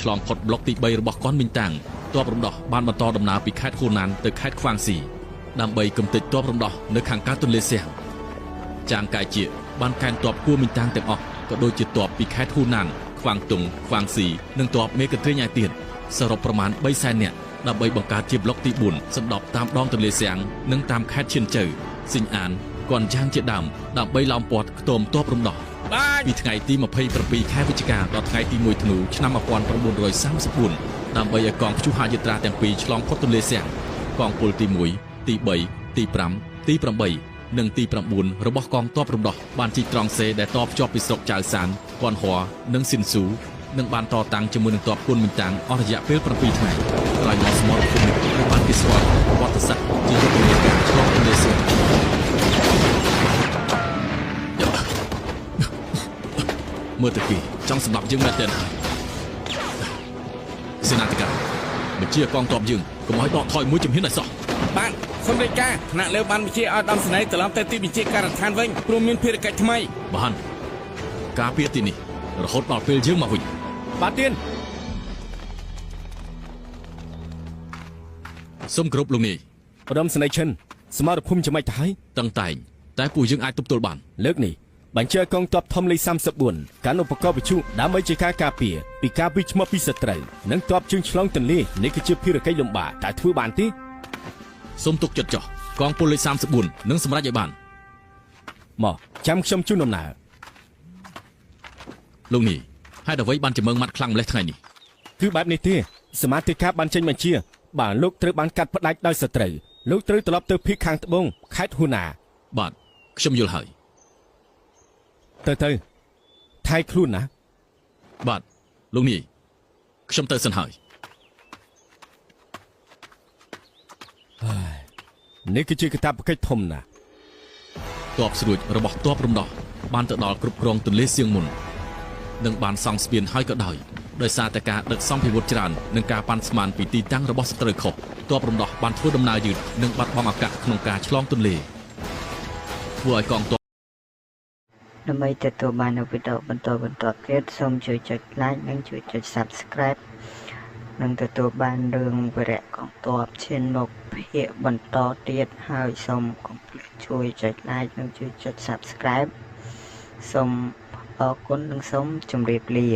ឆ្លងផុតប្លុកទី3របស់កនមីងតាំងទ័ពរំដោះបានបន្តដំណើរពីខេត្តហ៊ូណានទៅខេត្តខ្វាងស៊ីដើម្បីគំទេចទ័ពរំដោះនៅខាងកើតទន្លេសៀងចាងកាយជាបានកែនទ័ពគួមីងតាំងទាំងអស់ក៏ដូចជាទ័ពពីខេត្តហ៊ូណានខ្វាងតុងខ្វាងស៊ីនិងទ័ពមេកន្ទ្រីញ៉ៃទៀតសរុបប្រមាណ300,000នាក់ដើម្បីបង្កើតជាប្លុកទី4សម្ដប់តាមដងទន្លេសៀងនិងតាមខេត្តឈៀនជៅស៊ីងអានគន់យ៉ាងជាដើមដើម្បីឡោមព័ទ្ធខ្ទមទ័ពរំដោះពីថ្ងៃទី27ខែវិច្ឆិកាដល់ថ្ងៃទី1ធ្នូឆ្នាំ1934ដើម្បីឲ្យកងព្យុហាយត្រាទាំងពីរឆ្លងផុតទន្លេសៀងកងពលទី1ទី3ទី5ទី8និងទី9របស់កងទ័ពរំដោះបានជីកត្រង់សេដែលតបភ្ជាប់ពីស្រុកចៅសានគន់ហួរនិងស៊ីនស៊ូនិងបានតតាំងជាមួយនឹងទ័ពគុនមីងតាំងអស់រយៈពេល7ថ្ងៃក្រោយមកសមរភូមិត្រូវបានគេស្គាល់វត្តសាស្ត្រជាយុទ្ធនាការឆ្លងទន្លេសៀងមើលទៅគេចង់សម្លាប់យើងមែនទេសេនាធិការបញ្ជាកងទ័ពយើងកុំឲ្យដកថយមួយជំហានឲ្យសោះបាទសូមរាយការណ៍ថ្នាក់លើបានបញ្ជាឲ្យដំស្នេហ៍ត្រឡប់ទៅទីបញ្ជាការដ្ឋានវិញព្រមមានភារកិច្ចថ្មីបានការពារទីនេះរហូតដល់ពេលយើងមកវិញបាទទៀនសូមគោរពលោកនាយឧត្តមសេនីយ៍ឈិនសមរភូមិចំណេចទៅហើយតឹងតែងតែពួកយើងអាចទប់ទល់បានលើកនេះបញ្ជាកងទ័ពធំលេខ34កាន់ឧបករណ៍វិទ្យុដើម្បីជាការការពារពីការវិឆ្មត់ពីសត្រូវនិងទ័ពជើងឆ្លងទន្លេនេះគឺជាភារកិច្ចលំបាកតែធ្វើបានទេសូមទុកចិត្តចុះកងពលលេខ34នឹងសម្រេចឲ្យបានមកចាំខ្ញុំជូនដំណើរលោកនេះហេតុអ្វីបានជាមើងម៉ាត់ខ្លាំងម្លេះថ្ងៃនេះគឺបែបនេះទេសមាជិកបានចេញបញ្ជាបើលោកត្រូវបានកាត់ផ្ដាច់ដោយសត្រូវលោកត្រូវត្រឡប់ទៅភូមិខាងត្បូងខេត្តហ៊ូណាបាទខ្ញុំយល់ហើយទៅថៃខ្លួនណាបាទលោកនាយខ្ញុំទៅសិនហើយនេះគឺជាកាតព្វកិច្ចធំណាស់ទ័ពស្រួចរបស់ទ័ពរំដោះបានទៅដល់គ្រប់គ្រងទន្លេសៀងមុននិងបានសង់ស្ពានហើយក៏ដោយសារតែការដឹកសម្ភារៈច្រើននិងការប៉ាន់ស្មានពីទីតាំងរបស់សត្រូវខុសទ័ពរំដោះបានធ្វើដំណើរយឺតនិងបាត់បង់ឱកាសក្នុងការឆ្លងទន្លេធ្វើឲ្យកងទ័ពដើម្បីទទួលបាននូវវីដេអូបន្តទៀតសូមជួយចុច like និងជួយចុច subscribe និងទទួលបានរឿងវីរៈកងទ័ពឈានមុខភាគបន្តទៀតហើយសូមកុំភ្លេចជួយចុច like និងជួយចុច subscribe សូមអរគុណនិងសូមជម្រាបលា